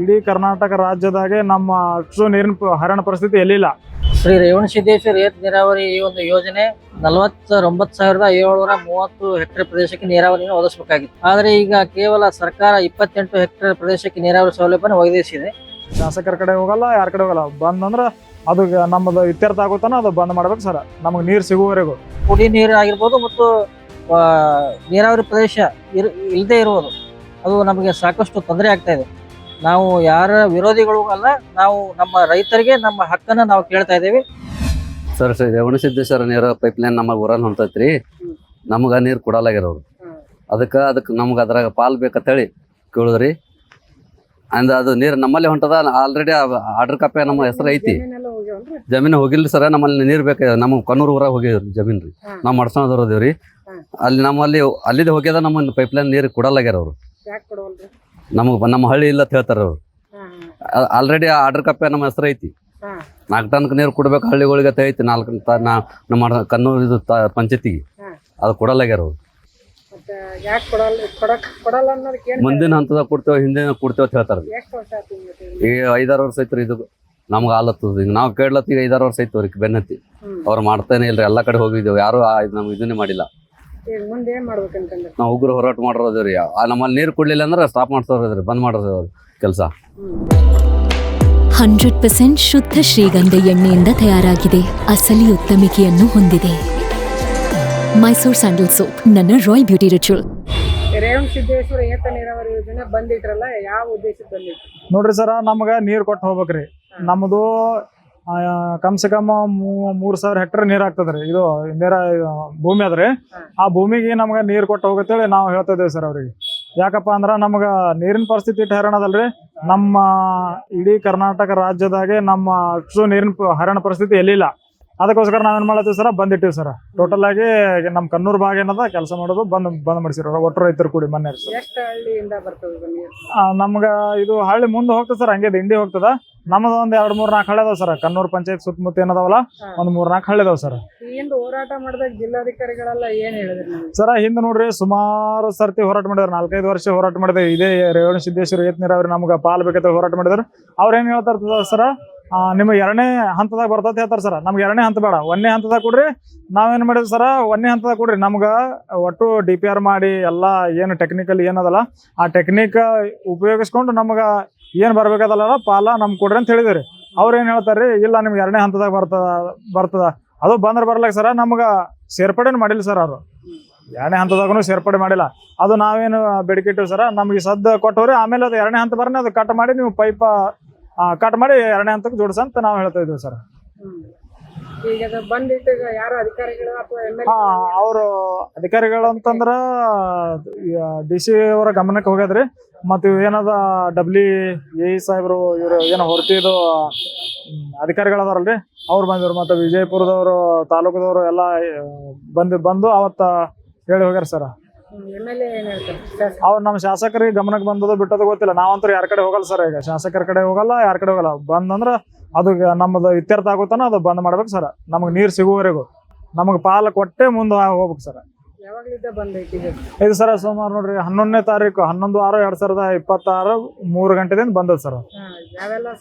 ಇಡೀ ಕರ್ನಾಟಕ ರಾಜ್ಯದಾಗೆ ನಮ್ಮ ಅಷ್ಟು ನೀರಿನ ಹರಣ ಪರಿಸ್ಥಿತಿ ಎಲ್ಲಿಲ್ಲ. ಶ್ರೀ ರೇವಣಸಿದ್ದೇಶ್ವರ ಏತ ನೀರಾವರಿ ಈ ಒಂದು ಯೋಜನೆ 49,730 ಹೆಕ್ಟೇರ್ ಪ್ರದೇಶಕ್ಕೆ ನೀರಾವರಿಯನ್ನು ಒದಗಿಸಬೇಕಾಗಿತ್ತು. ಆದರೆ ಈಗ ಕೇವಲ ಸರ್ಕಾರ 28 ಹೆಕ್ಟೇರ್ ಪ್ರದೇಶಕ್ಕೆ ನೀರಾವರಿ ಸೌಲಭ್ಯವನ್ನು ಒದಗಿಸಿದೆ. ಶಾಸಕರ ಕಡೆ ಹೋಗಲ್ಲ, ಯಾರ ಕಡೆ ಹೋಗಲ್ಲ. ಬಂದಂದ್ರೆ ಅದು ನಮ್ಮದು ಇತ್ಯರ್ಥ ಆಗುತ್ತಾನ ಅದು ಬಂದ್ ಮಾಡ್ಬೇಕು ಸರ್, ನಮಗೆ ನೀರು ಸಿಗುವವರೆಗೂ. ಕುಡಿ ನೀರು ಆಗಿರ್ಬೋದು ಮತ್ತು ನೀರಾವರಿ ಪ್ರದೇಶ ಇಲ್ಲದೆ ಇರುವುದು ಅದು ನಮಗೆ ಸಾಕಷ್ಟು ತೊಂದರೆ ಆಗ್ತಾ ಇದೆ. ನಾವು ಯಾರ ವಿರೋಧಿಗಳು ಅಲ್ಲ, ನಾವು ನಮ್ಮ ರೈತರಿಗೆ ನಮ್ಮ ಹಕ್ಕನ್ನು ನಾವು ಕೇಳ್ತಾ ಇದ್ದೇವೆ. ಸರ್ ರೇವಣಸಿದ್ದೇಶ್ವರ ನೀರು ಪೈಪ್ಲೈನ್ ನಮಗೆ ಊರನ್ನು ಹೊಂತೈತ್ರಿ, ನಮ್ಗೆ ನೀರು ಕೊಡಲಾಗ್ಯಾರವ್ರು. ಅದಕ್ಕೆ ನಮ್ಗೆ ಅದ್ರಾಗ ಪಾಲ್ ಬೇಕಂತೇಳಿ ಕೇಳಿದ್ರಿ. ಅಂದ ಅದು ನೀರು ನಮ್ಮಲ್ಲಿ ಹೊಂಟದ. ಆಲ್ರೆಡಿ ಆರ್ಡರ್ ಕಾಪಿ ನಮ್ಮ ಹೆಸರು ಐತಿ. ಜಮೀನು ಹೋಗಿಲ್ರಿ ಸರ್, ನಮ್ಮಲ್ಲಿ ನೀರು ಬೇಕಾಗಿದೆ. ನಮ್ಮ ಕಣ್ಣೂರು ಊರಾಗ ಹೋಗಿದ್ರಿ ಜಮೀನು ರೀ, ನಾವು ಮಾಡ್ಸೋದವ್ರದೇವ್ರಿ. ಅಲ್ಲಿ ನಮ್ಮಲ್ಲಿ ಅಲ್ಲಿದೆ ಹೋಗ್ಯದ, ನಮ್ಮ ಪೈಪ್ಲೈನ್ ನೀರು ಕೊಡಲಾಗ್ಯಾರ ಅವರು. ನಮ್ಮ ಹಳ್ಳಿ ಇಲ್ಲ ಅಂತ ಹೇಳ್ತಾರ ಅವ್ರು. ಆಲ್ರೆಡಿ ಆರ್ಡರ್ ಕಾಪಿ ನಮ್ಮ ಹೆಸರು ಐತಿ. 4 ಟನ್ಕ್ ನೀರು ಕೊಡ್ಬೇಕು ಹಳ್ಳಿಗಳಿಗೆ ಅಂತ ಐತಿ. 4 ನಮ್ಮ ಕಣ್ಣೂರು ಇದು ಪಂಚಾಯತಿಗೆ ಅದು ಕೊಡಲಾಗ್ಯಾರ ಅವ್ರು. ಮುಂದಿನ ಹಂತದಾಗ ಕೊಡ್ತೇವೆ, ಹಿಂದಿನ ಕೊಡ್ತೇವೆ ಅಂತ ಹೇಳ್ತಾರ. ಈಗ 5-6 ವರ್ಷ ಐತ್ರಿ ಇದು ನಮ್ಗೆ ಹಾಲತ್ತದ. ಈಗ ನಾವು ಕೇಳತ್ತೀಗ 5-6 ವರ್ಷ ಐತಿ ಅವ್ರಿಗೆ ಬೆನ್ನತ್ತಿ. ಅವ್ರು ಮಾಡ್ತಾನೆ ಇಲ್ರಿ, ಎಲ್ಲಾ ಕಡೆ ಹೋಗಿದ್ದೇವೆ, ಯಾರು ನಮ್ಗೆ ಇದನ್ನೇ ಮಾಡಿಲ್ಲ. ನಾವು ಉಗ್ರ ಹೋರಾಟ ಮಾಡಿರೋದ್ರಿ. ನಮ್ಮಲ್ಲಿ ನೀರು ಕೊಡ್ಲಿಲ್ಲ ಅಂದ್ರೆ ಸ್ಟಾಪ್ ಮಾಡ್ಸೋದ್ರಿ, ಬಂದ್ ಮಾಡೋದು ಕೆಲಸ. 100% ಶುದ್ಧ ಶ್ರೀಗಂಧ ಎಣ್ಣೆಯಿಂದ ತಯಾರಾಗಿದೆ. ಅಸಲಿ ಉತ್ತಮಿಕೆಯನ್ನು ಹೊಂದಿದೆ. ಮೈಸೂರು ಸ್ಯಾಂಡಲ್ ಸೋಪ್, ನನ್ನ ರಾಯಲ್ ಬ್ಯೂಟಿ ರಿಚುವಲ್. ರೇವಣಸಿದ್ದೇಶ್ವರ ಏತ ನೀರಾವರಿ ಯೋಜನೆ ಬಂದಿಟ್ರಲ್ಲ, ಯಾವ ಉದ್ದೇಶಕ್ಕೆ ಬಂದಿತ್ತು ನೋಡ್ರಿ ಸರ, ನಮ್ಗೆ ನೀರು ಕೊಟ್ಟು ಹೋಗ್ಬೇಕ್ರಿ. ನಮ್ಮದು ಕಮ್ಸೆ ಕಮ್ 3,000 ಹೆಕ್ಟೇರ್ ನೀರು ಆಗ್ತದ್ರಿ. ಇದು ನೀರ ಭೂಮಿ ಅದ್ರಿ. ಆ ಭೂಮಿಗೆ ನಮ್ಗೆ ನೀರು ಕೊಟ್ಟು ಹೋಗತ್ತೇಳಿ ನಾವು ಹೇಳ್ತಾ ಇದ್ದೇವೆ ಸರ್ ಅವ್ರಿಗೆ. ಯಾಕಪ್ಪ ಅಂದ್ರೆ ನಮ್ಗೆ ನೀರಿನ ಪರಿಸ್ಥಿತಿ ಇಟ್ಟು ಹರಣ ಅದಲ್ರಿ. ನಮ್ಮ ಇಡೀ ಕರ್ನಾಟಕ ರಾಜ್ಯದಾಗೆ ನಮ್ಮ ಅಷ್ಟು ನೀರಿನ ಹರಣ ಪರಿಸ್ಥಿತಿ ಎಲ್ಲಿಲ್ಲ. ಅದಕ್ಕೋಸ್ಕರ ನಾವೇನ್ ಮಾಡತ್ತೀವಿ ಸರ, ಬಂದಿಟ್ಟಿವಿ ಸರ. ಟೋಟಲ್ ಆಗಿ ನಮ್ಮ ಕಣ್ಣೂರು ಭಾಗ ಏನದ ಕೆಲಸ ಮಾಡೋದು ಬಂದ್ ಮಾಡಿಸಿರೋ ಒಟ್ಟು ರೈತರು ಕೂಡಿ ಮೊನ್ನೆ. ಎಷ್ಟು ಹಳ್ಳಿಯಿಂದ ಬರ್ತದೆ ನೀರು? ನಮ್ಗ ಇದು ಹಳ್ಳಿ ಮುಂದೆ ಹೋಗ್ತದೆ ಸರ್, ಹಂಗೆ ದಿಂಡಿ ಹೋಗ್ತದ. ನಮ್ದು ಒಂದ್ 2-3-4 ಹಳ್ಳಿ ಅದಾವ ಸರ್. ಕಣ್ಣೂರು ಪಂಚಾಯತ್ ಸುತ್ತಮುತ್ತ ಏನದಾವಲ್ಲ, ಒಂದು 3-4 ಹಳ್ಳಿ ಅದಾವ ಸರ್. ಹಿಂದೆ ಹೋರಾಟ ಮಾಡಿದಾಗ ಜಿಲ್ಲಾಧಿಕಾರಿಗಳೆಲ್ಲ ಏನ್ ಹೇಳಿದ್ರು ಸರ? ಹಿಂದೆ ನೋಡ್ರಿ ಸುಮಾರು ಸರ್ತಿ ಹೋರಾಟ ಮಾಡಿದಾರೆ. 4-5 ವರ್ಷ ಹೋರಾಟ ಮಾಡಿದೆ. ಇದೇ ರೇವಣಸಿದ್ದೇಶ್ವರ ಏತ ನೀರಾವರಿ ನಮ್ಗೆ ಪಾಲ್ ಬೇಕಂತ ಹೋರಾಟ ಮಾಡಿದಾರೆ. ಅವ್ರ ಏನ್ ಹೇಳ್ತಾರ ಸರ, ನಿಮಗೆ 2ನೇ ಹಂತದಾಗ ಬರ್ತದೆ ಹೇಳ್ತಾರೆ ಸರ್. ನಮ್ಗೆ 2ನೇ ಹಂತ ಬೇಡ, 1ನೇ ಹಂತದಾಗ ಕೊಡ್ರಿ. ನಾವೇನ್ ಮಾಡಿದ್ವಿ ಸರ, 1ನೇ ಹಂತದಾಗ ಕೊಡ್ರಿ. ನಮ್ಗೆ ಒಟ್ಟು DPR ಮಾಡಿ ಎಲ್ಲ ಏನು ಟೆಕ್ನಿಕಲ್ ಏನದಲ್ಲ ಆ ಟೆಕ್ನಿಕ್ ಉಪಯೋಗಿಸ್ಕೊಂಡು ನಮ್ಗೆ ಏನ್ ಬರ್ಬೇಕಾದಲ್ಲ ಪಾಲ ನಮ್ಗೆ ಕೊಡ್ರಿ ಅಂತ ಹೇಳಿದ್ರಿ. ಅವ್ರ ಏನ್ ಹೇಳ್ತಾರ್ರಿ, ಇಲ್ಲ ನಿಮ್ಗೆ 2ನೇ ಹಂತದಾಗ ಬರ್ತದ ಅದು ಬಂದ್ರೆ ಬರ್ಲಕ್ಕ ಸರ. ನಮ್ಗೆ ಸೇರ್ಪಡೆನು ಮಾಡಿಲ್ಲ ಸರ್ ಅವರು. 2ನೇ ಹಂತದಾಗೂ ಸೇರ್ಪಡೆ ಮಾಡಿಲ್ಲ. ಅದು ನಾವೇನು ಬೇಡಿಕೆ ಇಟ್ಟಿವಿ ಸರ, ನಮ್ಗೆ ಸದ್ದ ಕೊಟ್ಟವ್ರಿ. ಆಮೇಲೆ ಅದು 2ನೇ ಹಂತ ಬರ್ನೇ ಅದು ಕಟ್ ಮಾಡಿ ನೀವು ಪೈಪ ಕಟ್ ಮಾಡಿ 2ನೇ ಹಂತಕ್ಕೆ ಜೋಡಿಸಂತ ನಾವು ಹೇಳ್ತಾ ಇದ್ವಿ ಸರ್. ಈಗ ಬಂದಿಟ್ಟು ಯಾರು ಅಧಿಕಾರಿಗಳು ಅಥವಾ ಅವರು ಅಧಿಕಾರಿಗಳು ಅಂತಂದ್ರ DC ಅವರ ಗಮನಕ್ಕೆ ಹೋಗ್ಯದ್ರಿ. ಮತ್ತು ಏನದ WAE ಸಾಹೇಬ್ರು ಇವರು ಏನೋ ಹೊರತಿದು ಅಧಿಕಾರಿಗಳದಾರಲ್ರಿ, ಅವ್ರು ಬಂದಿದ್ರು. ಮತ್ತು ವಿಜಯಪುರದವರು ತಾಲೂಕದವರು ಎಲ್ಲ ಬಂದು ಅವತ್ತ ಹೇಳಿ ಹೋಗ್ಯಾರ ಸರ್. ಅವ್ರು ನಮ್ಮ ಶಾಸಕರಿಗೆ ಗಮನಕ್ಕೆ ಬಂದದು ಬಿಟ್ಟದು ಗೊತ್ತಿಲ್ಲ. ನಾವಂತೂ ಯಾರ ಕಡೆ ಹೋಗಲ್ಲ ಸರ್. ಈಗ ಶಾಸಕರ ಕಡೆ ಹೋಗಲ್ಲ, ಯಾರ ಕಡೆ ಹೋಗಲ್ಲ. ಬಂದಂದ್ರ ಅದು ನಮ್ಮದು ಇತ್ಯರ್ಥ ಆಗುತ್ತಾನ ಅದು ಬಂದ್ ಮಾಡ್ಬೇಕು ಸರ್, ನಮಗೆ ನೀರು ಸಿಗುವವರೆಗೂ. ನಮಗೆ ಪಾಲು ಕೊಟ್ಟೆ ಮುಂದೆ ಹೋಗ್ಬೇಕು ಸರ್. ಇದು ಸರ್ ಸುಮಾರು ನೋಡ್ರಿ 11ನೇ ತಾರೀಕು 11/6/2026 3 ಗಂಟೆದಿಂದ ಬಂದದ ಸರ್.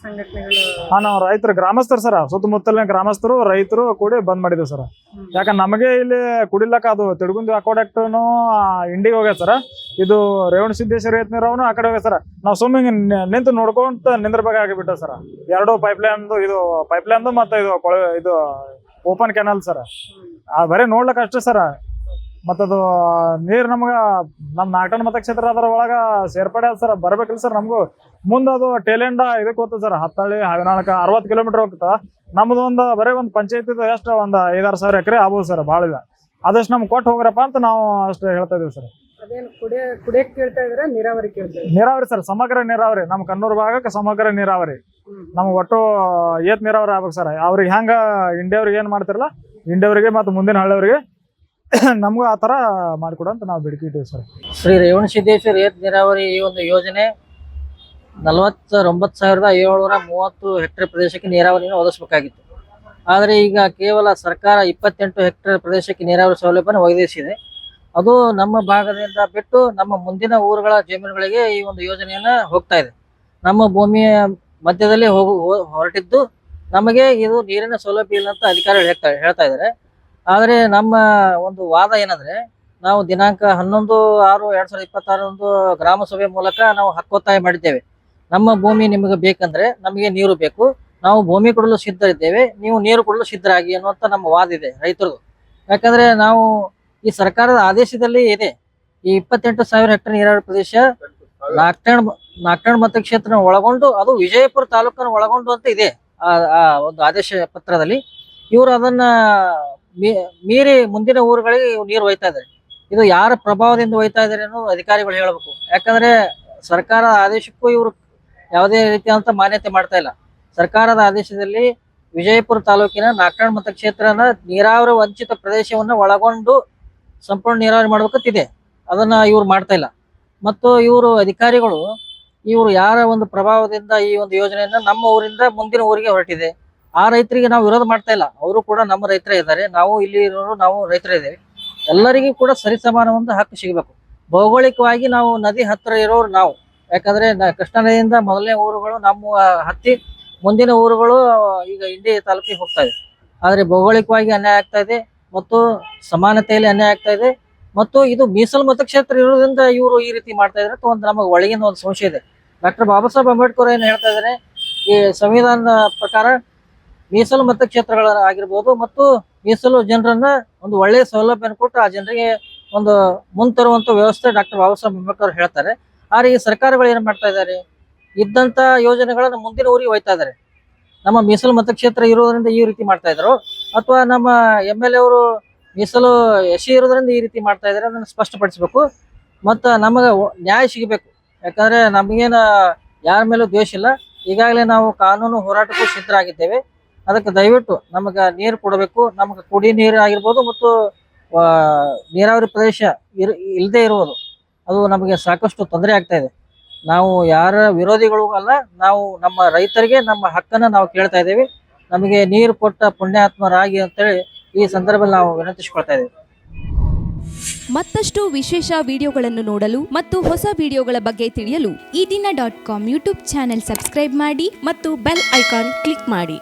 ನಾವು ರೈತರು ಗ್ರಾಮಸ್ಥರು ಸರ್, ಸುತ್ತಮುತ್ತಲಿನ ಗ್ರಾಮಸ್ಥರು ರೈತರು ಕೂಡಿ ಬಂದ್ ಮಾಡಿದ್ವಿ ಸರ್. ಯಾಕಂದ್ರೆ ನಮಗೆ ಇಲ್ಲಿ ಕುಡಿಲಕ್ಕ ಅದು ತಿಡ್ಗುಂದಿ ಅಕ್ವಾಡಕ್ಟ್ನು ಇಂಡಿಗೆ ಹೋಗ್ಯ ಸರ್. ಇದು ರೇವಣಸಿದ್ದೇಶ್ವರ ಏತ ನೀರಾವರಿನೂ ಆ ಕಡೆ ಹೋಗ್ಯ ಸರ್. ನಾವು ಸುಮ್ಮಿಗೆ ನಿಂತು ನೋಡ್ಕೊಂತ ನಿಂದ್ರಬೇಕಾಗಿಬಿಟ್ಟ ಸರ್. 2 ಪೈಪ್ಲೈನ್ದು ಮತ್ತೆ ಇದು ಓಪನ್ ಕೆನಲ್ ಸರ್. ಬರೀ ನೋಡ್ಲಕ್ಕ ಅಷ್ಟೇ ಸರ್. ಮತ್ತದು ನೀರು ನಮ್ಗೆ ನಮ್ಮ 4 ಟನ್ ಮತಕ್ಷೇತ್ರ ಅದರ ಒಳಗ ಸೇರ್ಪಡೆ ಅದ ಸರ್. ಬರ್ಬೇಕಿಲ್ಲ ಸರ್ ನಮಗೂ. ಮುಂದೆ ಅದು ಟೇಲೆಂಡ ಇದಕ್ಕೆ ಹೋಗ್ತದೆ ಸರ್, ಹತ್ತಳ್ಳಿ 60 ಕಿಲೋಮೀಟರ್ ಹೋಗ್ತದ. ನಮ್ದು ಬರೀ ಒಂದು ಪಂಚಾಯತ್ ಎಷ್ಟು ಒಂದು 5-6 ಸಾವಿರ ಎಕರೆ ಆಗ್ಬೋದು ಸರ್, ಭಾಳ ಇಲ್ಲ. ಅದಷ್ಟು ನಮ್ಗೆ ಕೊಟ್ಟು ಹೋಗ್ರಪ್ಪ ಅಂತ ನಾವು ಅಷ್ಟು ಹೇಳ್ತಾ ಇದೀವಿ ಸರ್. ಕುಡಿಯಕ್ ಕೇಳ್ತಾ ಇದ್ರೆ ನೀರಾವರಿ ನೀರಾವರಿ ಸರ್, ಸಮಗ್ರ ನೀರಾವರಿ. ನಮ್ಮ ಕಣ್ಣೂರು ಭಾಗಕ್ಕೆ ಸಮಗ್ರ ನೀರಾವರಿ. ನಮ್ಗೆ ಒಟ್ಟು ಏತ್ ನೀರಾವರಿ ಆಗ್ಬೇಕು ಸರ್. ಅವ್ರಿಗೆ ಹೆಂಗ ಇಂಡಿಯವ್ರಿಗೆ ಏನ್ ಮಾಡ್ತಿರಲ್ಲ, ಇಂಡಿಯವ್ರಿಗೆ ಮತ್ತು ಮುಂದಿನ ಹಳ್ಳಿಯವ್ರಿಗೆ ನಮಗೂ ಆ ತರ ಮಾಡಿಕೊಡು ಅಂತ ನಾವು ಬೇಡಿಕೆ ಇಟ್ಟಿವಿ ಸರ್. ಶ್ರೀ ರೇವಣಸಿದ್ದೇಶ್ವರ ಏತ ನೀರಾವರಿ ಈ ಒಂದು ಯೋಜನೆ 49,730 ಹೆಕ್ಟೇರ್ ಪ್ರದೇಶಕ್ಕೆ ನೀರಾವರಿಯನ್ನು ಒದಗಿಸಬೇಕಾಗಿತ್ತು. ಆದರೆ ಈಗ ಕೇವಲ ಸರ್ಕಾರ 28 ಹೆಕ್ಟೇರ್ ಪ್ರದೇಶಕ್ಕೆ ನೀರಾವರಿ ಸೌಲಭ್ಯವನ್ನು ಒದಗಿಸಿದೆ. ಅದು ನಮ್ಮ ಭಾಗದಿಂದ ಬಿಟ್ಟು ನಮ್ಮ ಮುಂದಿನ ಊರುಗಳ ಜಮೀನುಗಳಿಗೆ ಈ ಒಂದು ಯೋಜನೆಯನ್ನ ಹೋಗ್ತಾ ಇದೆ. ನಮ್ಮ ಭೂಮಿಯ ಮಧ್ಯದಲ್ಲಿ ಹೊರಟಿದ್ದು ನಮಗೆ ಇದು ನೀರಿನ ಸೌಲಭ್ಯ ಇಲ್ಲ ಅಂತ ಅಧಿಕಾರಿಗಳು ಹೇಳ್ತಾ ಇದ್ದಾರೆ. ಆದರೆ ನಮ್ಮ ಒಂದು ವಾದ ಏನಂದ್ರೆ, ನಾವು ದಿನಾಂಕ 11/6/2026 ಗ್ರಾಮ ಸಭೆ ಮೂಲಕ ನಾವು ಹಕ್ಕೊತ್ತಾಯ ಮಾಡಿದ್ದೇವೆ. ನಮ್ಮ ಭೂಮಿ ನಿಮಗೆ ಬೇಕಂದ್ರೆ ನಮಗೆ ನೀರು ಬೇಕು, ನಾವು ಭೂಮಿ ಕೊಡಲು ಸಿದ್ಧರಿದ್ದೇವೆ, ನೀವು ನೀರು ಕೊಡಲು ಸಿದ್ಧರಾಗಿ ಅನ್ನುವಂಥ ನಮ್ಮ ವಾದ ಇದೆ ರೈತರದು. ಯಾಕಂದ್ರೆ ನಾವು ಈ ಸರ್ಕಾರದ ಆದೇಶದಲ್ಲಿ ಇದೆ, ಈ 28,000 ಹೆಕ್ಟೇರ್ ನೀರಾವರಿ ಪ್ರದೇಶ ನಾಕ್ಟಣ್ ಮತಕ್ಷೇತ್ರ ಒಳಗೊಂಡು, ಅದು ವಿಜಯಪುರ ತಾಲೂಕನ್ನು ಒಳಗೊಂಡು ಅಂತ ಇದೆ ಆ ಒಂದು ಆದೇಶ ಪತ್ರದಲ್ಲಿ. ಇವರು ಅದನ್ನ ಮೀರಿ ಮುಂದಿನ ಊರುಗಳಿಗೆ ನೀರು ಒಯ್ತಾ ಇದ್ದಾರೆ. ಇದು ಯಾರ ಪ್ರಭಾವದಿಂದ ಒಯ್ತಾ ಇದ್ದಾರೆ ಅನ್ನೋದು ಅಧಿಕಾರಿಗಳು ಹೇಳಬೇಕು. ಯಾಕಂದ್ರೆ ಸರ್ಕಾರದ ಆದೇಶಕ್ಕೂ ಇವರು ಯಾವುದೇ ರೀತಿಯಾದಂತ ಮಾನ್ಯತೆ ಮಾಡ್ತಾ ಇಲ್ಲ. ಸರ್ಕಾರದ ಆದೇಶದಲ್ಲಿ ವಿಜಯಪುರ ತಾಲೂಕಿನ ನಾಕ್ಟಣ್ ಮತಕ್ಷೇತ್ರನ ನೀರಾವರಿ ವಂಚಿತ ಪ್ರದೇಶವನ್ನು ಒಳಗೊಂಡು ಸಂಪೂರ್ಣ ನೀರಾವರಿ ಮಾಡ್ಬೇಕಂತಿದೆ. ಅದನ್ನ ಇವ್ರು ಮಾಡ್ತಾ ಇಲ್ಲ. ಮತ್ತು ಇವರು ಅಧಿಕಾರಿಗಳು ಇವರು ಯಾರ ಒಂದು ಪ್ರಭಾವದಿಂದ ಈ ಒಂದು ಯೋಜನೆಯನ್ನ ನಮ್ಮ ಊರಿಂದ ಮುಂದಿನ ಊರಿಗೆ ಹೊರಟಿದೆ. ಆ ರೈತರಿಗೆ ನಾವು ವಿರೋಧ ಮಾಡ್ತಾ ಇಲ್ಲ, ಅವರು ಕೂಡ ನಮ್ಮ ರೈತರೇ ಇದ್ದಾರೆ, ನಾವು ಇಲ್ಲಿ ಇರೋರು ನಾವು ರೈತರೇ ಇದ್ದೇವೆ. ಎಲ್ಲರಿಗೂ ಕೂಡ ಸರಿಸಮಾನ ಒಂದು ಹಕ್ಕು ಸಿಗಬೇಕು. ಭೌಗೋಳಿಕವಾಗಿ ನಾವು ನದಿ ಹತ್ತಿರ ಇರೋರು ನಾವು, ಯಾಕಂದ್ರೆ ಕೃಷ್ಣಾ ನದಿಯಿಂದ ಮೊದಲನೇ ಊರುಗಳು ನಮ್ಮ ಹತ್ತಿ ಮುಂದಿನ ಊರುಗಳು ಈಗ ಇಂಡಿ ತಾಲೂಕಿಗೆ ಹೋಗ್ತಾ ಇದೆ. ಆದ್ರೆ ಭೌಗೋಳಿಕವಾಗಿ ಅನ್ಯಾಯ ಆಗ್ತಾ ಇದೆ ಮತ್ತು ಸಮಾನತೆಯಲ್ಲಿ ಅನ್ಯಾಯ ಆಗ್ತಾ ಇದೆ. ಮತ್ತು ಇದು ಮೀಸಲು ಮತಕ್ಷೇತ್ರ ಇರೋದ್ರಿಂದ ಇವರು ಈ ರೀತಿ ಮಾಡ್ತಾ ಇದ್ದಾರೆ ಅಂತ ಒಂದು ನಮಗೆ ಒಳಗಿನ ಒಂದು ಸಂಶಯ ಇದೆ. ಡಾಕ್ಟರ್ ಬಾಬಾ ಸಾಹೇಬ್ ಅಂಬೇಡ್ಕರ್ ಏನು ಹೇಳ್ತಾ ಇದ್ದಾರೆ, ಈ ಸಂವಿಧಾನದ ಪ್ರಕಾರ ಮೀಸಲು ಮತಕ್ಷೇತ್ರಗಳಾಗಿರ್ಬೋದು ಮತ್ತು ಮೀಸಲು ಜನರನ್ನ ಒಂದು ಒಳ್ಳೆಯ ಸೌಲಭ್ಯ ಕೊಟ್ಟು ಆ ಜನರಿಗೆ ಒಂದು ಮುಂತರುವಂತ ವ್ಯವಸ್ಥೆ ಡಾಕ್ಟರ್ ಬಾಬಾ ಸಾಹೇಬ್ ಅಂಬೇಡ್ಕರ್ ಹೇಳ್ತಾರೆ. ಆದ್ರೆ ಈ ಸರ್ಕಾರಗಳು ಏನ್ ಮಾಡ್ತಾ ಇದ್ದಾರೆ, ಇದ್ದಂತ ಯೋಜನೆಗಳನ್ನ ಮುಂದಿನ ಊರಿಗೆ ಒಯ್ತಾ ಇದ್ದಾರೆ. ನಮ್ಮ ಮೀಸಲು ಮತಕ್ಷೇತ್ರ ಇರೋದ್ರಿಂದ ಈ ರೀತಿ ಮಾಡ್ತಾ ಇದ್ರು, ಅಥವಾ ನಮ್ಮ MLA ಅವರು ಮೀಸಲು ಎಸಿ ಇರೋದ್ರಿಂದ ಈ ರೀತಿ ಮಾಡ್ತಾ ಇದ್ದಾರೆ, ಅದನ್ನ ಸ್ಪಷ್ಟಪಡಿಸಬೇಕು. ಮತ್ತು ನಮಗೆ ನ್ಯಾಯ ಸಿಗಬೇಕು. ಯಾಕಂದ್ರೆ ನಮಗೇನ ಯಾರ ಮೇಲೂ ದ್ವೇಷ ಇಲ್ಲ. ಈಗಾಗಲೇ ನಾವು ಕಾನೂನು ಹೋರಾಟಕ್ಕೂ ಸಿದ್ಧರಾಗಿದ್ದೇವೆ. ಅದಕ್ಕೆ ದಯವಿಟ್ಟು ನಮಗೆ ನೀರು ಕೊಡಬೇಕು. ನಮಗೆ ಕುಡಿ ನೀರು ಆಗಿರ್ಬೋದು ಮತ್ತು ನೀರಾವರಿ ಪ್ರದೇಶ ಇಲ್ಲದೆ ಇರುವುದು ಅದು ನಮಗೆ ಸಾಕಷ್ಟು ತೊಂದರೆ ಆಗ್ತಾ ಇದೆ. ನಾವು ಯಾರ ವಿರೋಧಿಗಳು ಅಲ್ಲ, ನಾವು ನಮ್ಮ ರೈತರಿಗೆ ನಮ್ಮ ಹಕ್ಕನ್ನು ನಾವು ಕೇಳ್ತಾ ಇದ್ದೇವೆ. ನಮಗೆ ನೀರು ಕೊಟ್ಟ ಪುಣ್ಯಾತ್ಮರಾಗಿ ಅಂತೇಳಿ ಈ ಸಂದರ್ಭದಲ್ಲಿ ನಾವು ವಿನಂತಿಸಿಕೊಳ್ತಾ ಇದ್ದೇವೆ. ಮತ್ತಷ್ಟು ವಿಶೇಷ ವಿಡಿಯೋಗಳನ್ನು ನೋಡಲು ಮತ್ತು ಹೊಸ ವಿಡಿಯೋಗಳ ಬಗ್ಗೆ ತಿಳಿಯಲು ಈ ದಿನ.com ಯೂಟ್ಯೂಬ್ ಚಾನೆಲ್ ಸಬ್ಸ್ಕ್ರೈಬ್ ಮಾಡಿ ಮತ್ತು ಬೆಲ್ ಐಕಾನ್ ಕ್ಲಿಕ್ ಮಾಡಿ.